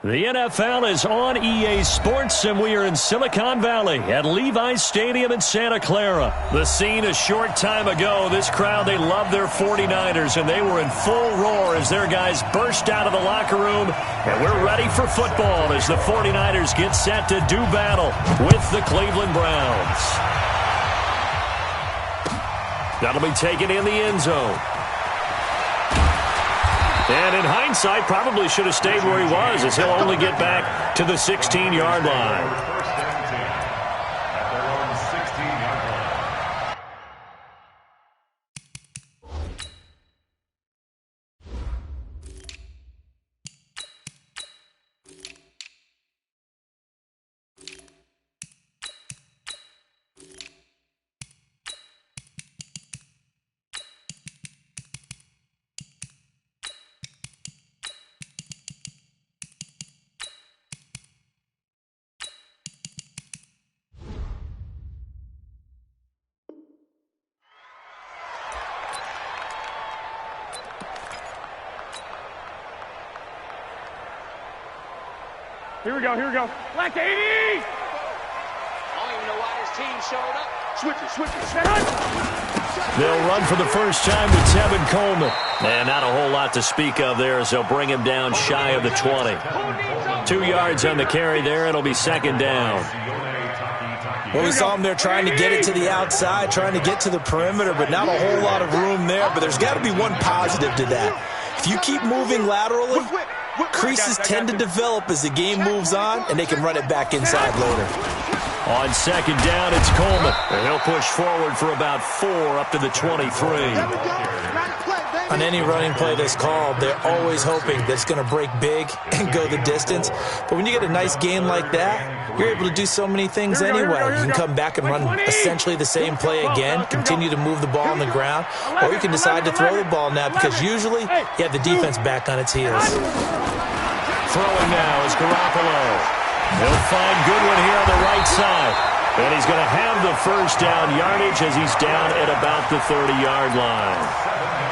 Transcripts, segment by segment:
The NFL is on EA Sports, and we are in Silicon Valley at Levi's Stadium in Santa Clara. The scene a short time ago, this crowd, they love their 49ers, and they were in full roar as their guys burst out of the locker room. And we're ready for football as the 49ers get set to do battle with the Cleveland Browns. That'll be taken in the end zone. And in hindsight, probably should have stayed where he was, as he'll only get back to the 16-yard line. Here we go. Black 80s! I don't even know why his team showed up. Switch it. They'll run for the first time with Tevin Coleman. And not a whole lot to speak of there as they'll bring him down shy of the 20. 2 yards on the carry there. It'll be second down. Well, we saw him there trying to get it to the outside, trying to get to the perimeter, but not a whole lot of room there. But there's got to be one positive to that. If you keep moving laterally, creases tend to develop as the game moves on, and they can run it back inside later. On second down, it's Coleman. And he'll push forward for about 4 up to the 23. On any running play that's called, they're always hoping that it's going to break big and go the distance. But when you get a nice game like that, you're able to do so many things anyway. You can come back and run essentially the same play again, continue to move the ball on the ground, or you can decide to throw the ball now because usually you have the defense back on its heels. Throwing now is Garoppolo. He'll find Goodwin here on the right side. And he's going to have the first down yardage as he's down at about the 30-yard line.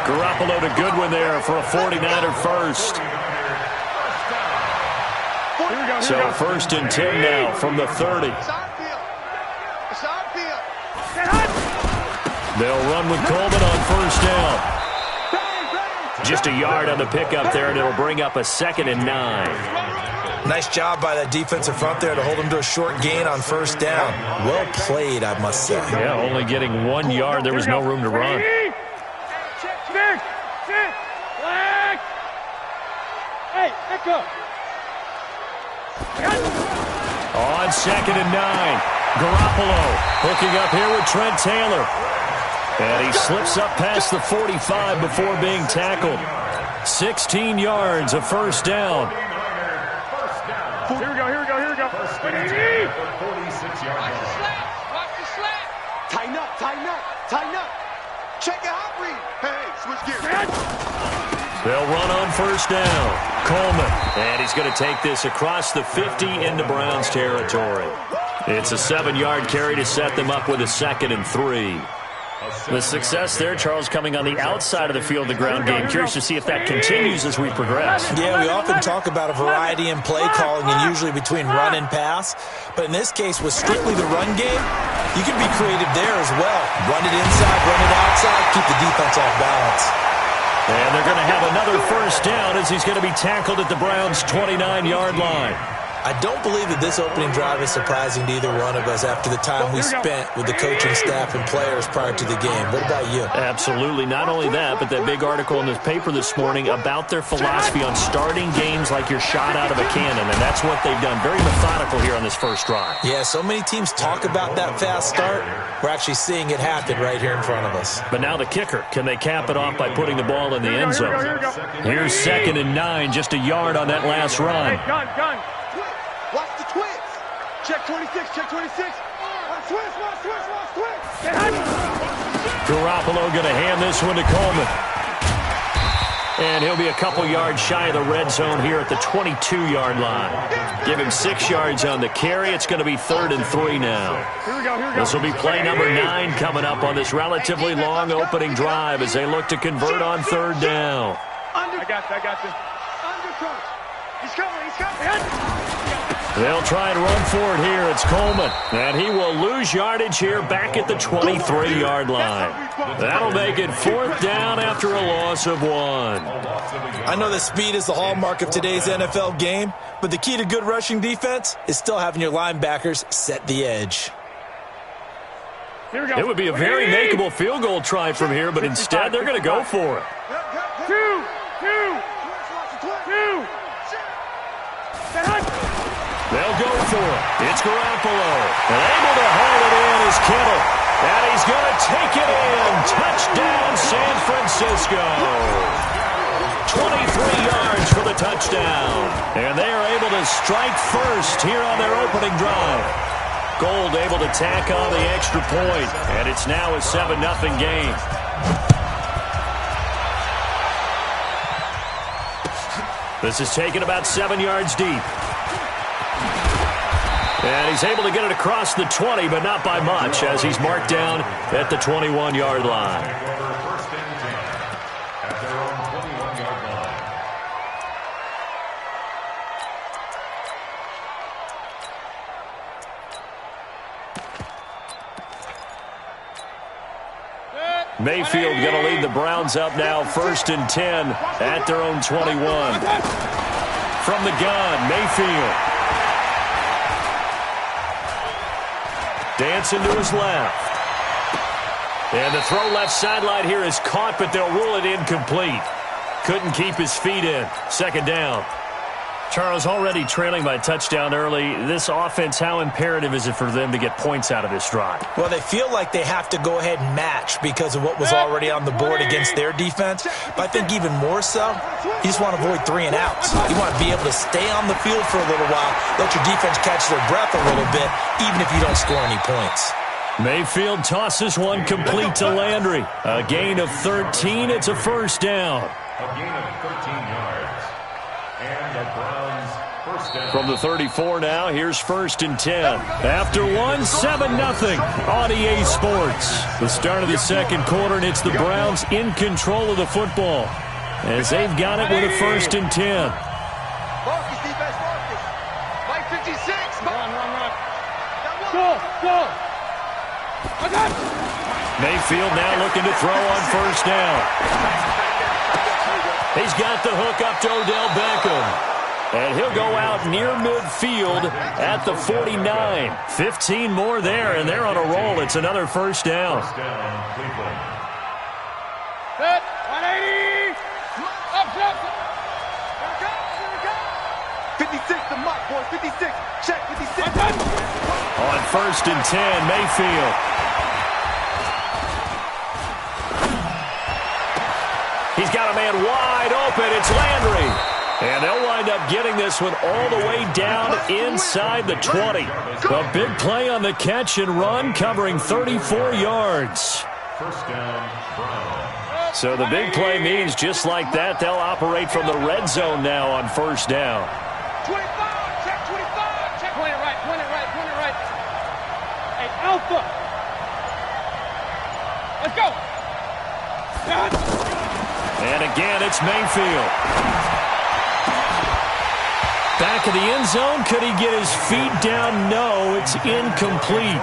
Garoppolo to Goodwin there for a 49er first. So first and 10 now from the 30. They'll run with Coleman on first down. Just a yard on the pickup there, and it'll bring up a 2nd and 9. Nice job by that defensive front there to hold him to a short gain on first down. Well played, I must say. Yeah, only getting 1 yard. There was no room to run. On 2nd and 9, Garoppolo hooking up here with Trent Taylor. And he slips up past the 45 before being tackled. 16 yards, a first down. Here we go. 46 yards. Watch the slap. Tighten up. Check it out, read. Hey, switch gears. They'll run on first down. Coleman. And he's going to take this across the 50 into Browns territory. It's a 7-yard carry to set them up with a 2nd and 3. The success there, Charles, coming on the outside of the field, the ground game. Curious to see if that continues as we progress. Yeah, we often talk about a variety in play calling and usually between run and pass. But in this case, with strictly the run game, you can be creative there as well. Run it inside, run it outside, keep the defense off balance. And they're going to have another first down as he's going to be tackled at the Browns' 29-yard line. I don't believe that this opening drive is surprising to either one of us after the time we spent with the coaching staff and players prior to the game. What about you? Absolutely. Not only that, but that big article in the paper this morning about their philosophy on starting games like you're shot out of a cannon, and that's what they've done. Very methodical here on this first drive. Yeah, so many teams talk about that fast start. We're actually seeing it happen right here in front of us. But now the kicker. Can they cap it off by putting the ball in the end zone? Here's 2nd and 9, just a yard on that last run. Gun. Watch the twist. Check 26. Watch twist. Garoppolo going to hand this one to Coleman. And he'll be a couple yards shy of the red zone here at the 22-yard line. Give him 6 yards on the carry. It's going to be 3rd and 3 now. Here we go. This will be play number 9 coming up on this relatively long opening drive as they look to convert on 3rd down. I got you. Undercut. He's coming. They'll try and run for it here. It's Coleman. And he will lose yardage here back at the 23-yard line. That'll make it 4th down after a loss of 1. I know that speed is the hallmark of today's NFL game, but the key to good rushing defense is still having your linebackers set the edge. It would be a very makeable field goal try from here, but instead they're going to go for it. Two. They'll go for it. It's Garoppolo. And able to haul it in is Kittle. And he's going to take it in. Touchdown, San Francisco. 23 yards for the touchdown. And they are able to strike first here on their opening drive. Gold able to tack on the extra point. And it's now a 7-0 game. This is taken about 7 yards deep. And he's able to get it across the 20, but not by much, as he's marked down at the 21-yard line. Mayfield going to lead the Browns up now, 1st and 10 at their own 21. From the gun, Mayfield. Dancing to his left. And the throw left sideline here is caught, but they'll rule it incomplete. Couldn't keep his feet in. 2nd down. Charles, already trailing by touchdown early. This offense, how imperative is it for them to get points out of this drive? Well, they feel like they have to go ahead and match because of what was already on the board against their defense. But I think even more so, you just want to avoid 3 and outs. You want to be able to stay on the field for a little while, let your defense catch their breath a little bit, even if you don't score any points. Mayfield tosses one complete to Landry. A gain of 13. It's a 1st down. A gain of 13 yards. And the Browns first down. From the 34 now, here's 1st and 10. After 1, 7-0 on EA Sports. The start of the 2nd quarter, and it's the Browns in control of the football as they've got it with a 1st and 10. Marcus, defense, Marcus. Mike 56. Run. Go. I got it. Mayfield now looking to throw on 1st down. He's got the hook up to Odell Beckham. And he'll go out near midfield at the 49. 15 more there, and they're on a roll. It's another 1st down. Cleveland. Set. 180. Up. 56 to Mike, boys. 56. Check. 56. On 1st and 10, Mayfield. He's got a man wide open. It's Landry. And they'll wind up getting this one all the way down inside the 20. A big play on the catch and run, covering 34 yards. 1st down, Browns. So the big play means just like that, they'll operate from the red zone now on 1st down. 25. Check 25. Check. Point it right. Hey, Alpha. Let's go. And again, it's Mayfield. Back of the end zone. Could he get his feet down? No, it's incomplete.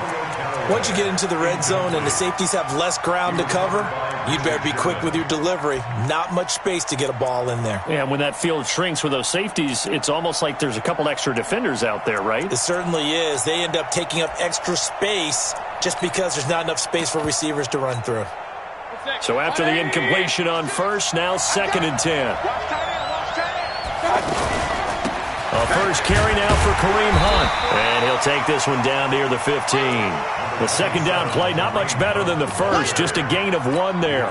Once you get into the red zone and the safeties have less ground to cover, you'd better be quick with your delivery. Not much space to get a ball in there. Yeah, when that field shrinks with those safeties, it's almost like there's a couple extra defenders out there, right? It certainly is. They end up taking up extra space just because there's not enough space for receivers to run through. So after the incompletion on 1st, now 2nd and 10. A 1st carry now for Kareem Hunt. And he'll take this one down near the 15. The 2nd down play, not much better than the 1st, just a gain of 1 there.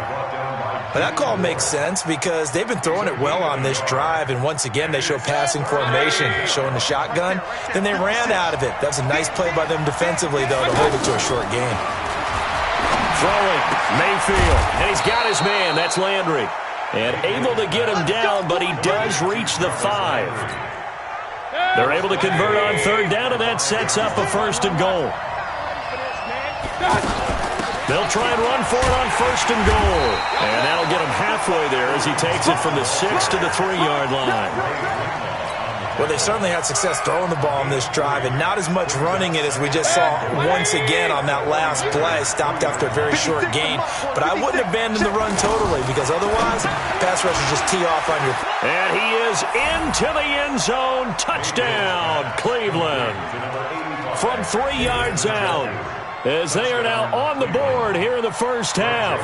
But that call makes sense because they've been throwing it well on this drive, and once again they show passing formation, showing the shotgun. Then they ran out of it. That's a nice play by them defensively, though, to hold it to a short game. Throwing, Mayfield, and he's got his man. That's Landry. And able to get him down, but he does reach the 5. They're able to convert on 3rd down, and that sets up a 1st and goal. They'll try and run for it on 1st and goal. And that'll get him halfway there as he takes it from the 6 to the 3-yard line. Well, they certainly had success throwing the ball on this drive, and not as much running it as we just saw once again on that last play. Stopped after a very short gain. But I wouldn't abandon the run totally, because otherwise, pass rushers just tee off on your... And he is into the end zone. Touchdown, Cleveland. From 3 yards out, as they are now on the board here in the first half.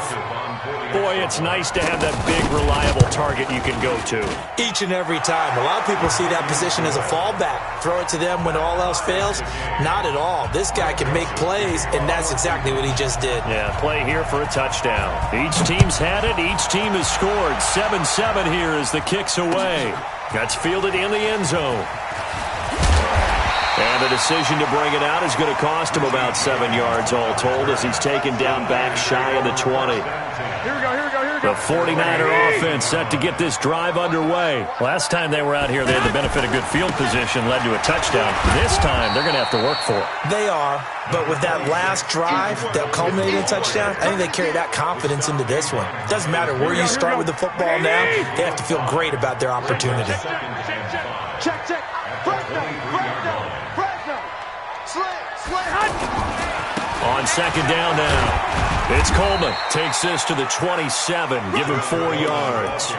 Boy, it's nice to have that big, reliable target you can go to. Each and every time. A lot of people see that position as a fallback. Throw it to them when all else fails. Not at all. This guy can make plays, and that's exactly what he just did. Yeah, play here for a touchdown. Each team's had it. Each team has scored. 7-7 here as the kick's away. That's fielded in the end zone. And the decision to bring it out is going to cost him about 7 yards all told, as he's taken down back shy of the 20. Here we go, here we go, here we go. The 49er offense set to get this drive underway. Last time they were out here, they had the benefit of good field position, led to a touchdown. This time, they're going to have to work for it. They are, but with that last drive that culminated in a touchdown, I think they carry that confidence into this one. Doesn't matter where you start with the football now, they have to feel great about their opportunity. Check, check. On second down now, it's Coleman. Takes this to the 27. Give him 4 yards.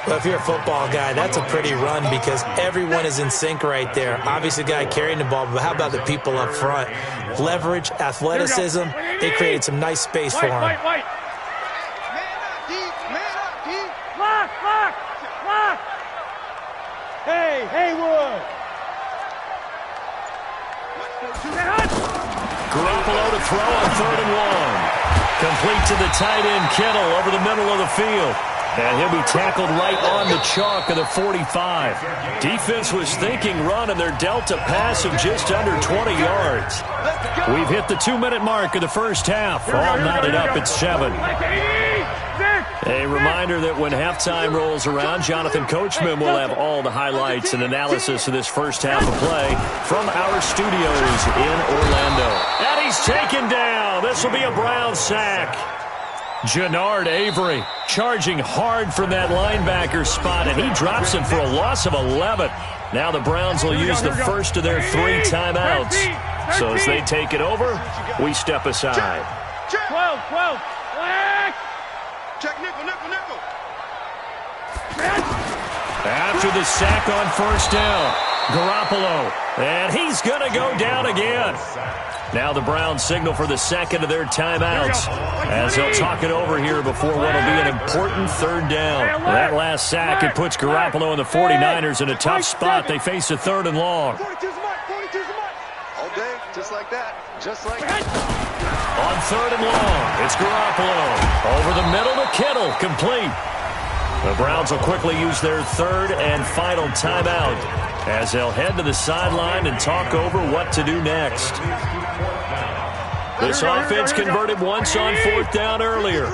Well, if you're a football guy, that's a pretty run because everyone is in sync right there. Obviously, the guy carrying the ball, but how about the people up front? Leverage, athleticism, they created some nice space for him. Man up, deep. Lock. Hey, Haywood. Garoppolo to throw on 3rd and 1. Complete to the tight end, Kittle, over the middle of the field. And he'll be tackled right on the chalk of the 45. Defense was thinking run, and they're dealt a pass of just under 20 yards. We've hit the 2-minute mark of the first half. All knotted up at 7. A reminder that when halftime rolls around, Jonathan Coachman will have all the highlights and analysis of this first half of play from our studios in Orlando. And he's taken down. This will be a Brown sack. Jannard Avery charging hard from that linebacker spot, and he drops him for a loss of 11. Now the Browns will use the first of their 3 timeouts. So as they take it over, we step aside. 12. Check nickel. After the sack on first down, Garoppolo, and he's going to go down again. Now the Browns signal for the second of their timeouts as they'll talk it over here before what will be an important 3rd down. That last sack, it puts Garoppolo and the 49ers in a tough spot. They face a 3rd and long. 42's a mark. All day, just like that. On 3rd and long, it's Garoppolo. Over the middle to Kittle, complete. The Browns will quickly use their 3rd and final timeout as they'll head to the sideline and talk over what to do next. This offense converted once on 4th down earlier.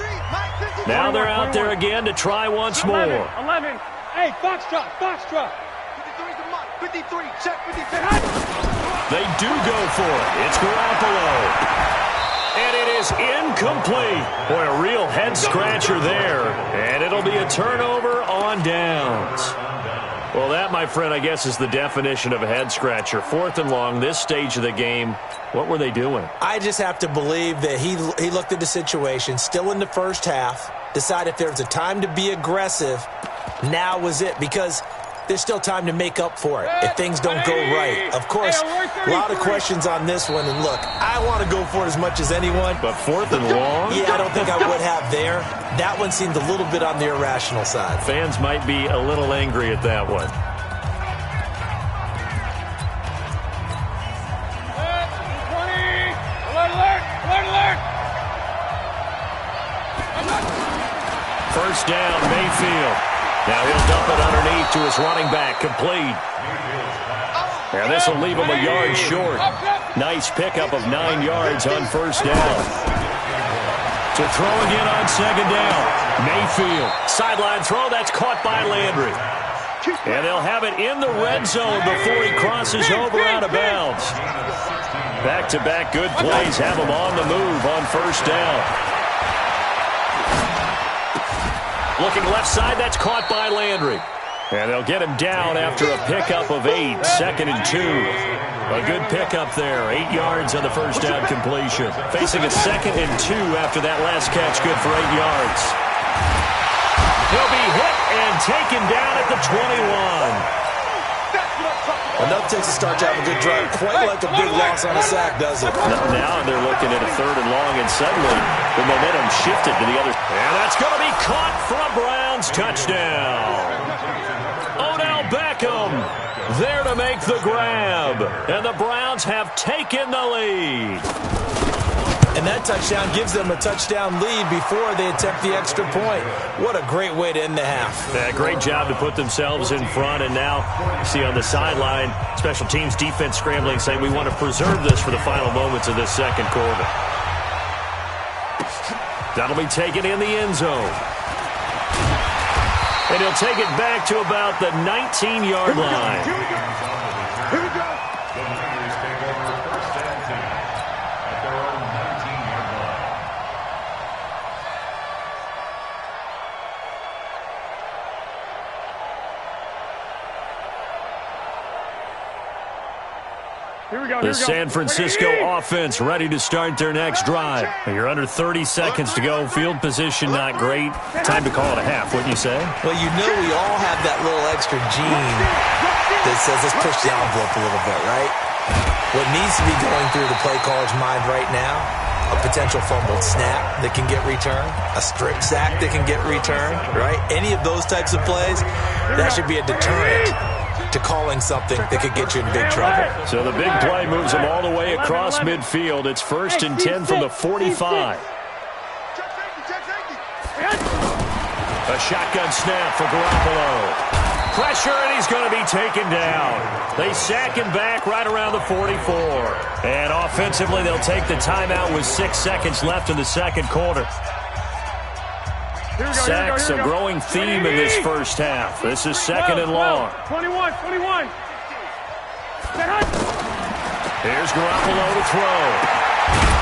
Now they're out there again to try once more. 11. Hey, Foxtrot. 53's the mark. 53, check 53. They do go for it. It's Garoppolo. And it is incomplete. Boy, a real head-scratcher there. And it'll be a turnover on downs. Well, that, my friend, I guess is the definition of a head-scratcher. 4th and long, this stage of the game. What were they doing? I just have to believe that he looked at the situation, still in the first half, decided if there was a time to be aggressive, now was it. Because there's still time to make up for it if things don't go right. Of course, a lot of questions on this one. And look, I want to go for it as much as anyone. But 4th and long? Yeah, I don't think I would have there. That one seemed a little bit on the irrational side. Fans might be a little angry at that one. Alert! First down, Mayfield. Now he'll dump it underneath to his running back, complete. And this will leave him a yard short. Nice pickup of 9 yards on first down. To throw again on second down. Mayfield, sideline throw, that's caught by Landry. And they'll have it in the red zone before he crosses over out of bounds. Back-to-back good plays have him on the move on first down. Looking left side, that's caught by Landry. And they'll get him down after a pickup of 8, 2nd and 2. A good pickup there, 8 yards on the first down completion. Facing a 2nd and 2 after that last catch, good for 8 yards. He'll be hit and taken down at the 21. Enough takes to start to have a good drive. Quite like a big loss on a sack, does it? Now they're looking at a 3rd and long, and suddenly the momentum shifted to the other. And that's going to be caught for a Browns touchdown. Odell Beckham there to make the grab. And the Browns have taken the lead. And that touchdown gives them a touchdown lead before they attempt the extra point. What a great way to end the half. Yeah, great job to put themselves in front. And now, see on the sideline, special teams defense scrambling, saying we want to preserve this for the final moments of this second quarter. That'll be taken in the end zone. And he'll take it back to about the 19-yard line. Here we go. Here we go. The Niners take over 1st and 10 at their own 19-yard line. Here we go. The San Francisco offense ready to start their next drive. You're under 30 seconds to go. Field position not great. Time to call it a half, wouldn't you say? Well, you know we all have that little extra gene that says let's push the envelope a little bit, right? What needs to be going through the play caller's mind right now, a potential fumbled snap that can get returned, a strip sack that can get returned, right? Any of those types of plays, that should be a deterrent to calling something that could get you in big trouble. So the big play moves them all the way across midfield. It's 1st and 10 from the 45. A shotgun snap for Garoppolo. Pressure, and he's going to be taken down. They sack him back right around the 44. And offensively, they'll take the timeout with 6 seconds left in the second quarter. Sacks, a growing theme in this first half. This is 2nd and long. 21. Here's Garoppolo to throw.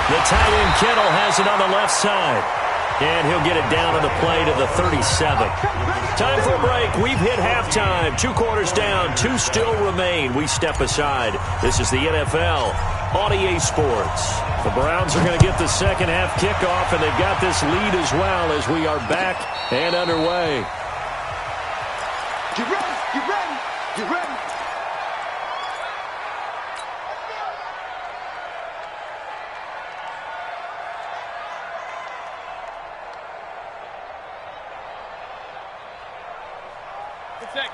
The tight end Kittle has it on the left side. And he'll get it down on the play to the 37. Time for a break. We've hit halftime. 2 quarters down. 2 still remain. We step aside. This is the NFL on EA Sports. The Browns are going to get the second half kickoff, and they've got this lead as well as we are back and underway. Get ready. Get ready. Get ready.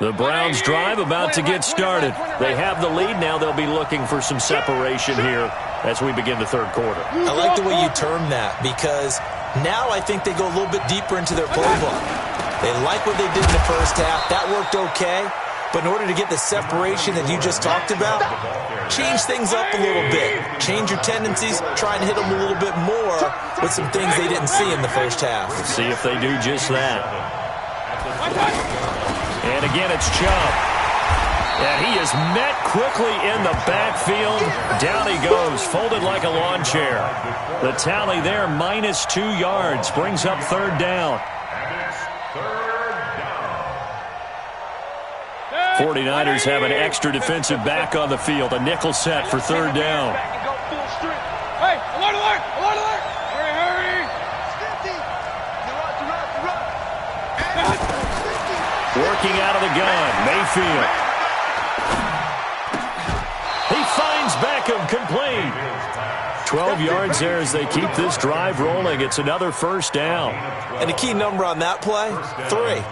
The Browns drive about to get started. They have the lead. Now they'll be looking for some separation here as we begin the third quarter. I like the way you term that because now I think they go a little bit deeper into their playbook. They like what they did in the first half. That worked okay. But in order to get the separation that you just talked about, change things up a little bit. Change your tendencies. Try and hit them a little bit more with some things they didn't see in the first half. Let's see if they do just that. And again, it's Chubb. And he is met quickly in the backfield. Down he goes, folded like a lawn chair. The tally there, -2 yards, brings up 3rd down. 49ers have an extra defensive back on the field. A nickel set for 3rd down. Hey, alert, alert, alert, alert. Hurry, hurry. Working out of the gun, Mayfield. He finds Beckham, complete. 12 yards there as they keep this drive rolling. It's another 1st down. And the key number on that play, 3.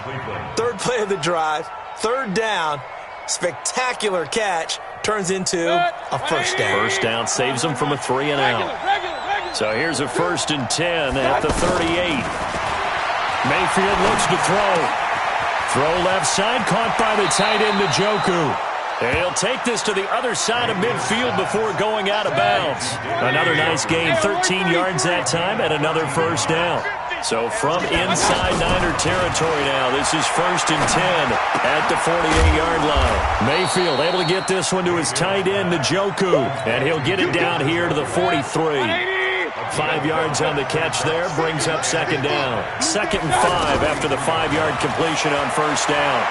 3rd play of the drive, 3rd down, spectacular catch, turns into a 1st down. 1st down saves them from a 3 and out. So here's a 1st and 10 at the 38. Mayfield looks to throw. Throw left side, caught by the tight end, Njoku. And he'll take this to the other side of midfield before going out of bounds. Another nice gain, 13 yards that time, and another 1st down. So from inside Niner territory now, this is 1st and 10 at the 48-yard line. Mayfield able to get this one to his tight end, Njoku, and he'll get it down here to the 43. 5 yards on the catch there, brings up 2nd down. 2nd and 5 after the 5-yard completion on 1st down.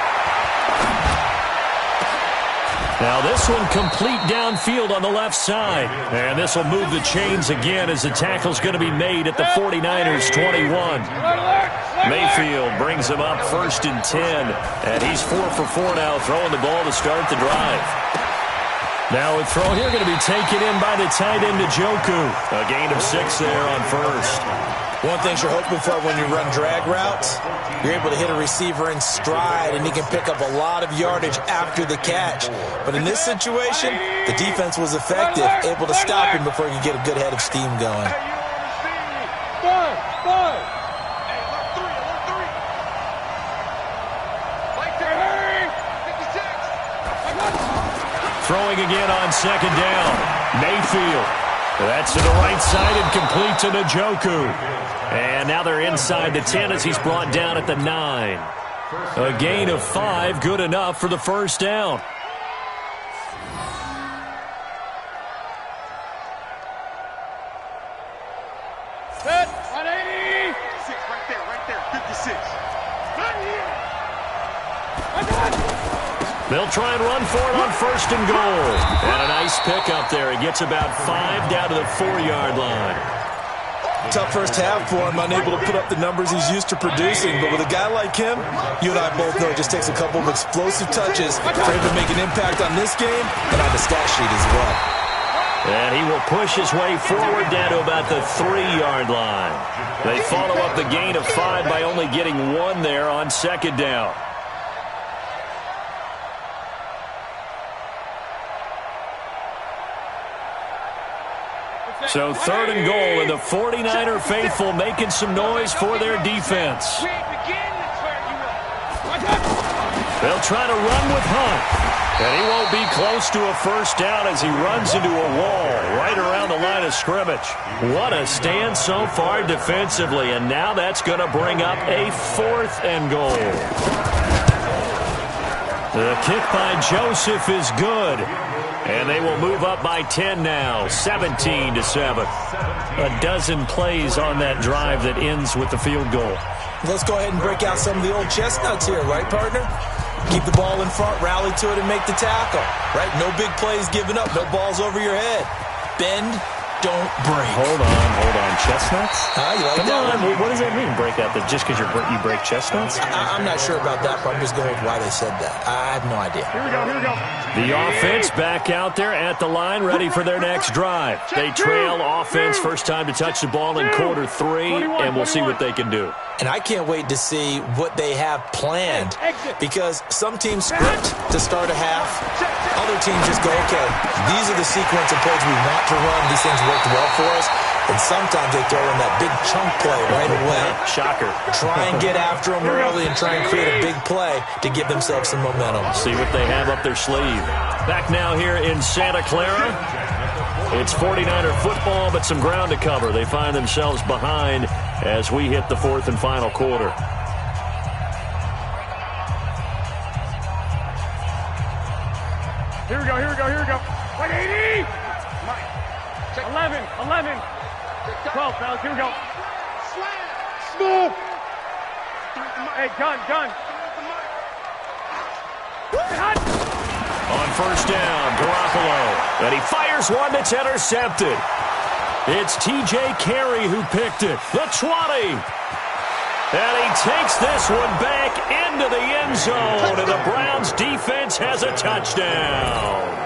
Now this one complete downfield on the left side. And this will move the chains again as the tackle's going to be made at the 49ers 21. Mayfield brings him up 1st and 10. And he's 4 for 4 now, throwing the ball to start the drive. Now a throw here going to be taken in by the tight end Njoku. A gain of 6 there on 1st. One thing you're hoping for when you run drag routes, you're able to hit a receiver in stride, and he can pick up a lot of yardage after the catch. But in this situation, the defense was effective, able to stop him before he could get a good head of steam going. Throwing again on 2nd down. Mayfield. That's to the right side and complete to Njoku. And now they're inside the 10 as he's brought down at the 9. A gain of 5, good enough for the 1st down. Set, 180. 56, right there, 56. They'll try and run for it on 1st and goal. And a nice pickup there. He gets about 5 down to the 4-yard line. Tough first half for him, unable to put up the numbers he's used to producing. But with a guy like him, you and I both know it just takes a couple of explosive touches for him to make an impact on this game and on the stat sheet as well. And he will push his way forward down to about the 3-yard line. They follow up the gain of 5 by only getting 1 there on 2nd down. So 3rd and goal, and the 49er faithful making some noise for their defense. They'll try to run with Hunt. And he won't be close to a 1st down as he runs into a wall right around the line of scrimmage. What a stand so far defensively, and now that's going to bring up a 4th and goal. The kick by Joseph is good. And they will move up by 10 now, 17-7. A dozen plays on that drive that ends with the field goal. Let's go ahead and break out some of the old chestnuts here, right, partner? Keep the ball in front, rally to it, and make the tackle, right? No big plays given up, no balls over your head. Bend, don't break. Hold on. Chestnuts? You like Come that on. one? What does that mean, break out? Just because you break chestnuts? I'm not sure about that, but I'm just going with why they said that. I have no idea. Here we go. The offense back out there at the line, ready for their next drive. They trail offense, first time to touch the ball in quarter 3, and we'll see what they can do. And I can't wait to see what they have planned, because some teams script to start a half. Other teams just go, okay, these are the sequence of plays we want to run. These things worked well for us. And sometimes they throw in that big chunk play right away. Shocker. Try and get after them early and try and create a big play to give themselves some momentum. See what they have up their sleeve. Back now here in Santa Clara. It's 49er football, but some ground to cover. They find themselves behind as we hit the 4th and final quarter. Here we go. 180. 11. 12, fellas, here we go. Slam. Hey, gun. On 1st down, Garoppolo. And he fires one that's intercepted. It's T.J. Carey who picked it. The 20. And he takes this one back into the end zone. And the Browns defense has a touchdown.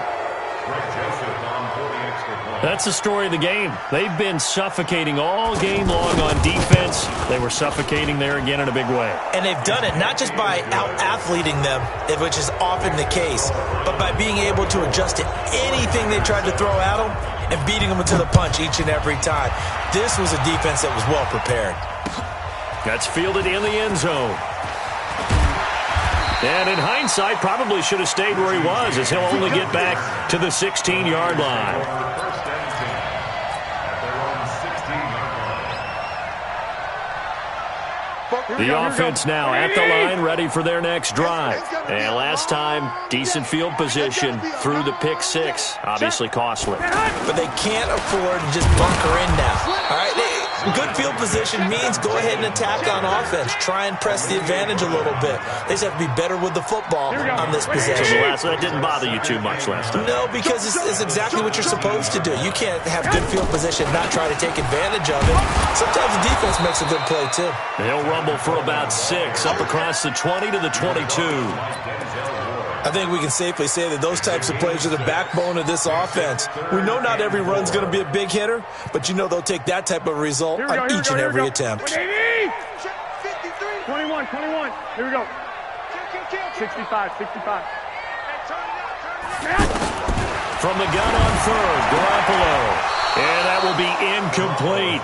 That's the story of the game. They've been suffocating all game long on defense. They were suffocating there again in a big way. And they've done it not just by out-athleting them, which is often the case, but by being able to adjust to anything they tried to throw at them and beating them to the punch each and every time. This was a defense that was well prepared. That's fielded in the end zone. And in hindsight, probably should have stayed where he was, as he'll only get back to the 16-yard line. The offense now at the line, ready for their next drive. And last time, decent field position through the pick 6. Obviously costly. But they can't afford to just bunker in now. All right, Good field position means go ahead and attack on offense. Try and press the advantage a little bit. They just have to be better with the football on this possession. So that didn't bother you too much last time? No, because it's exactly what you're supposed to do. You can't have good field position, not try to take advantage of it. Sometimes the defense makes a good play, too. He'll rumble for about 6, up across the 20 to the 22. I think we can safely say that those types of plays are the backbone of this offense. We know not every run's going to be a big hitter, but you know they'll take that type of result on each and every attempt. 21. Here we go. 65. From the gun on third, Garoppolo. And that will be incomplete.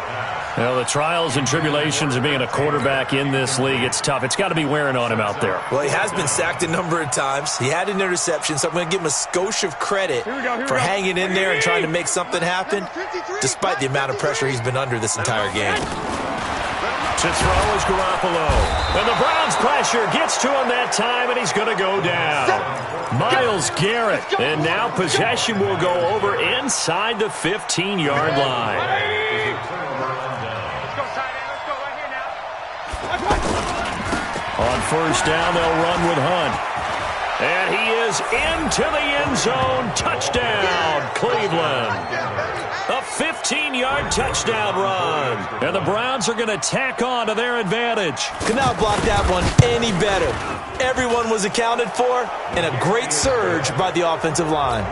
Well, the trials and tribulations of being a quarterback in this league, it's tough. It's got to be wearing on him out there. Well, he has been sacked a number of times. He had an interception, so I'm going to give him a skosh of credit for hanging in there and trying to make something happen, despite the amount of pressure he's been under this entire game. To throw is Garoppolo. And the Browns' pressure gets to him that time, and he's going to go down. Myles Garrett. And now possession will go over inside the 15-yard line. On first down, they'll run with Hunt. And he is into the end zone. Touchdown, Cleveland. A 15-yard touchdown run. And the Browns are going to tack on to their advantage. Could not block that one any better. Everyone was accounted for, and a great surge by the offensive line.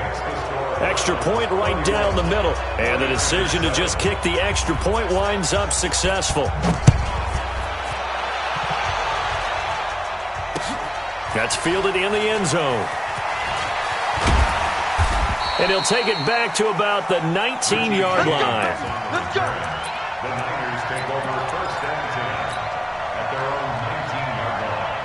Extra point right down the middle. And the decision to just kick the extra point winds up successful. That's fielded in the end zone. And he'll take it back to about the 19-yard line. Let's go. The Niners take over first and 10 at their own 19-yard line.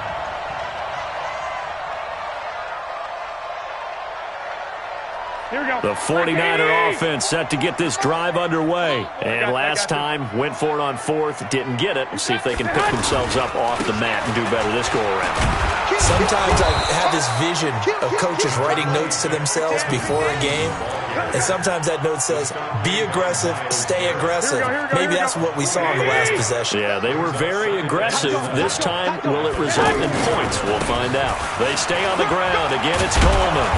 Here we go. The 49er offense set to get this drive underway. And last time, went for it on fourth, didn't get it. We'll see if they can pick themselves up off the mat and do better this go-around. Sometimes I have this vision of coaches writing notes to themselves before a game, and sometimes that note says, be aggressive, stay aggressive. Maybe that's what we saw in the last possession. Yeah, they were very aggressive. This time, will it result in points? We'll find out. They stay on the ground. Again, it's Coleman.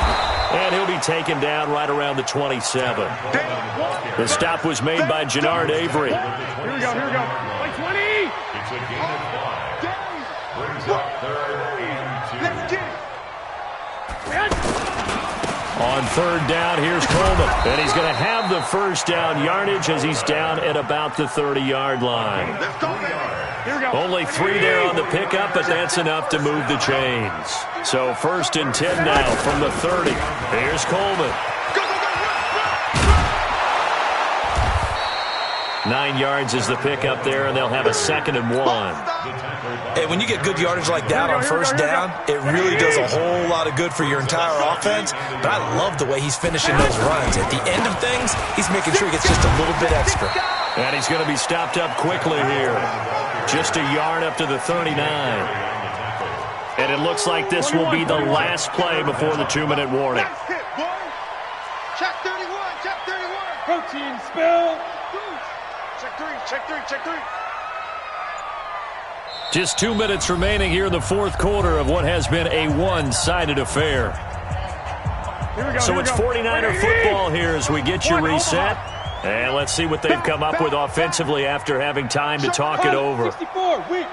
And he'll be taken down right around the 27. The stop was made by Jannard Avery. Here we go. Like 20. It's a gain of 5. Brings up third and 2. Let's get it. On third down, here's Coleman. And he's going to have the first down yardage as he's down at about the 30-yard line. Let's go, baby. Here we go. Only 3 there on the pickup, but that's enough to move the chains. So first and 10 now from the 30. Here's Coleman. 9 yards is the pickup there, and they'll have a 2nd and 1. Hey, when you get good yardage like that on first down, it really does a whole lot of good for your entire offense. But I love the way he's finishing those runs. At the end of things, he's making sure he gets just a little bit extra. And he's going to be stopped up quickly here. Just a yard up to the 39. And it looks like this will be the last play before the 2-minute warning. Check 31. Protein spill. Check 3. Just 2 minutes remaining here in the fourth quarter of what has been a one-sided affair. So it's 49er football here as we get you reset. And let's see what they've come up with offensively after having time to talk it over. 64, weak.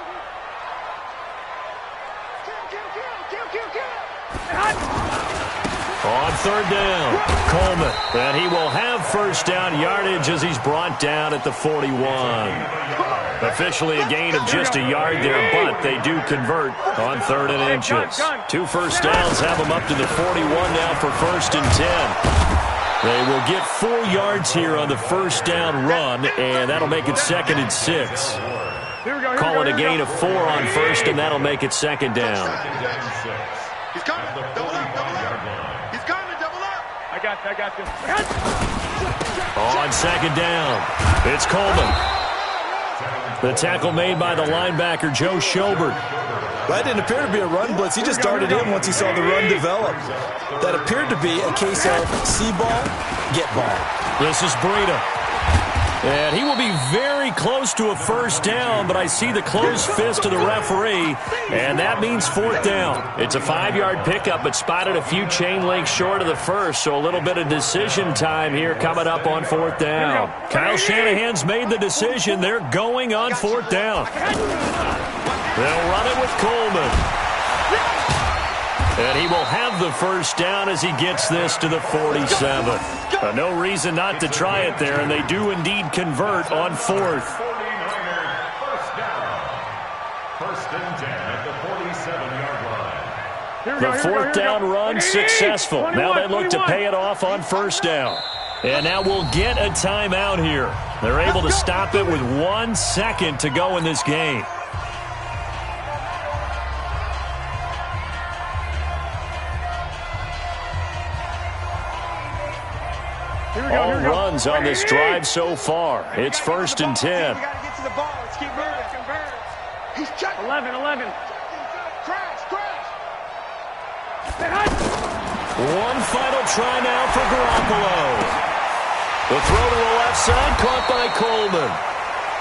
On third down, Coleman. And he will have first down yardage as he's brought down at the 41. Officially a gain of just a yard there, but they do convert on 3rd and inches. 2 first downs have them up to the 41 now for first and 10. They will get 4 yards here on the first down run, and that'll make it 2nd and 6. Call it a gain of 4 on first, and that'll make it 2nd down. He's coming. Double up. He's coming. Double up. I got this. On 2nd down, it's Coleman. The tackle made by the linebacker, Joe Schobert. That didn't appear to be a run blitz. He just darted in once he saw the run develop. That appeared to be a case of see ball, get ball. This is Breida. And he will be very close to a first down, but I see the closed fist of the referee, and that means fourth down. It's a 5-yard pickup, but spotted a few chain links short of the first, so a little bit of decision time here coming up on fourth down. Kyle Shanahan's made the decision. They're going on fourth down. They'll run it with Coleman. And he will have the first down as he gets this to the 47. No reason not to try it there, and they do indeed convert on fourth. 49er first down. First and 10 at the 47-yard line. The fourth down run successful. Now they look to pay it off on first down. And now we'll get a timeout here. They're able to stop it with 1 second to go in this game. All runs on this drive so far. It's first and 10. You got to get to the ball. Let's keep moving. He's checked. 11. Crash. One final try now for Garoppolo. The throw to the left side, caught by Coleman.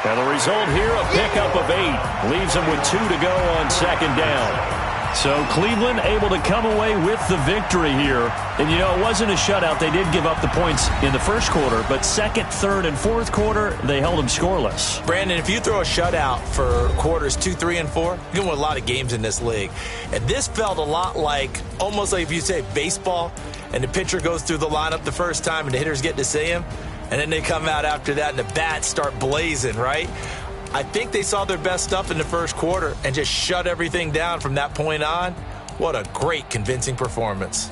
And the result here, a pickup of 8. Leaves him with 2 to go on second down. So Cleveland able to come away with the victory here. And, you know, it wasn't a shutout. They did give up the points in the first quarter, but second, third, and fourth quarter, they held them scoreless. Brandon, if you throw a shutout for quarters 2, 3, and 4, you can win a lot of games in this league. And this felt a lot like, almost like if you say baseball, and the pitcher goes through the lineup the first time and the hitters get to see him, and then they come out after that and the bats start blazing, right? I think they saw their best stuff in the first quarter and just shut everything down from that point on. What a great, convincing performance.